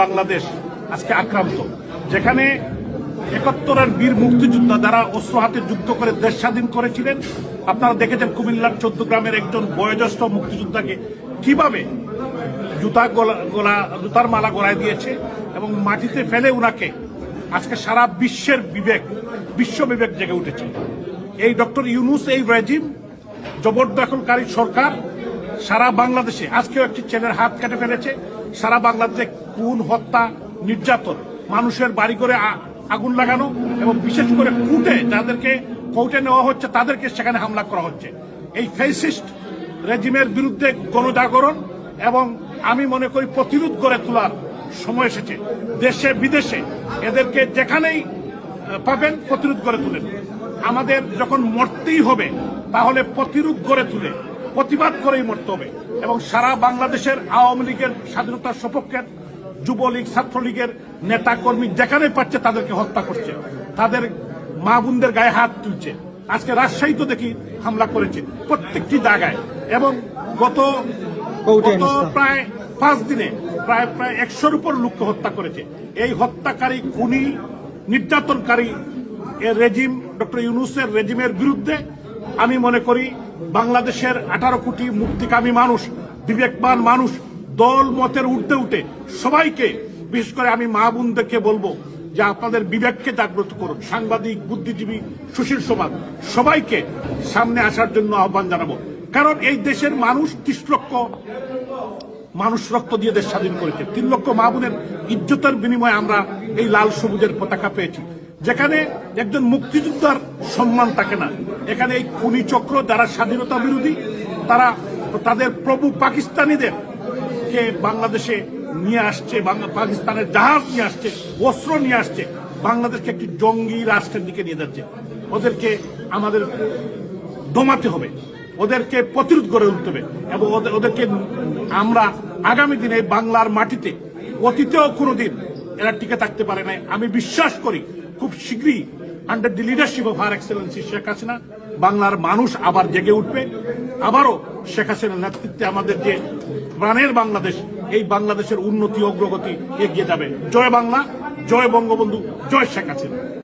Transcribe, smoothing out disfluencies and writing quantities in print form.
বাংলাদেশ আজকে আক্রান্ত, যেখানে ৭১-এর বীর মুক্তিযোদ্ধা যারা অস্ত্র হাতে যুদ্ধ করে দেশ স্বাধীন করেছিলেন, আপনারা দেখেছেন কুমিল্লার ১৪ গ্রামের একজন বয়োজ্যেষ্ঠ মুক্তিযোদ্ধাকে কিভাবে জুতার মালা গলায় দিয়েছে এবং মাটিতে ফেলে উনাকে আজকে সারা বিশ্বের বিশ্ব বিবেক জেগে উঠেছে। এই ডক্টর ইউনূস, এই রেজিম, জবরদখলকারী সরকার সারা বাংলাদেশে আজকেও একটি ছেলের হাত কেটে ফেলেছে। সারা বাংলাদেশে খুন, হত্যা, নির্যাতন, মানুষের বাড়ি করে আগুন লাগানো এবং বিশেষ করে যাদেরকে কোর্টে নেওয়া হচ্ছে তাদেরকে সেখানে হামলা করা হচ্ছে। এই ফ্যাসিস্ট রেজিমের বিরুদ্ধে গণজাগরণ এবং আমি মনে করি প্রতিরোধ গড়ে তোলার সময় এসেছে। দেশে বিদেশে এদেরকে যেখানেই পাবেন প্রতিরোধ গড়ে তুলেন। আমাদের যখন মরতেই হবে তাহলে প্রতিরোধ গড়ে তুলে প্রতিবাদ করেই মরতে হবে। এবং সারা বাংলাদেশের আওয়ামী লীগের স্বাধীনতার সপক্ষের, যুবলীগ, ছাত্রলীগের নেতা কর্মী যেখানে পাচ্ছে তাদেরকে হত্যা করছে, তাদের মা বোনদের গায়ে হাত তুলছে। আজকে রাজশাহী তো দেখি হামলা করেছে প্রত্যেকটি জায়গায়, এবং গত প্রায় 5 দিনে প্রায় 100-র উপর লোককে হত্যা করেছে। এই হত্যাকারী, খুনি, নির্যাতনকারী রেজিম, ডক্টর ইউনূসের রেজিমের বিরুদ্ধে আমি মনে করি বাংলাদেশের 18 কোটি মুক্তিকামী মানুষ, বিবেকবান মানুষ দল মতের উঠতে উঠে সবাইকে, বিশেষ করে আমি মা বোনদেরকে বলবো যে আপনাদের বিবেককে জাগ্রত করুন। সাংবাদিক, বুদ্ধিজীবী, সুশীল সমাজ সবাইকে সামনে আসার জন্য আহ্বান জানাবো। কারণ এই দেশের মানুষ 30 লক্ষ মানুষ রক্ত দিয়ে দেশ স্বাধীন করেছে। 3 লক্ষ মা বোনের ইজ্জতের বিনিময়ে আমরা এই লাল সবুজের পতাকা পেয়েছি। যেখানে একজন মুক্তিযোদ্ধার সম্মান থাকে না, এখানে এই খুনি চক্র যারা স্বাধীনতা বিরোধী, তারা তাদের প্রভু পাকিস্তানিদের কে বাংলাদেশে নিয়ে আসছে, পাকিস্তানের জাহাজ নিয়ে আসছে, অস্ত্র নিয়ে আসছে, বাংলাদেশকে একটি জঙ্গি রাষ্ট্রের দিকে নিয়ে যাচ্ছে। ওদেরকে আমাদের দমাতে হবে, ওদেরকে প্রতিরোধ গড়ে তুলতে হবে এবং ওদেরকে আমরা আগামী দিনে বাংলার মাটিতে অতীতেও কোনোদিন এরা টিকে থাকতে পারে নাই। আমি বিশ্বাস করি খুব শীঘ্রই under the leadership of her Excellency Sheikh Hasina বাংলার মানুষ আবার জেগে উঠবে। আবারও শেখ হাসিনার নেতৃত্বে আমাদের যে প্রাণের বাংলাদেশ, এই বাংলাদেশের উন্নতি, অগ্রগতি এগিয়ে যাবে। জয় বাংলা, জয় বঙ্গবন্ধু, জয় শেখ হাসিনা।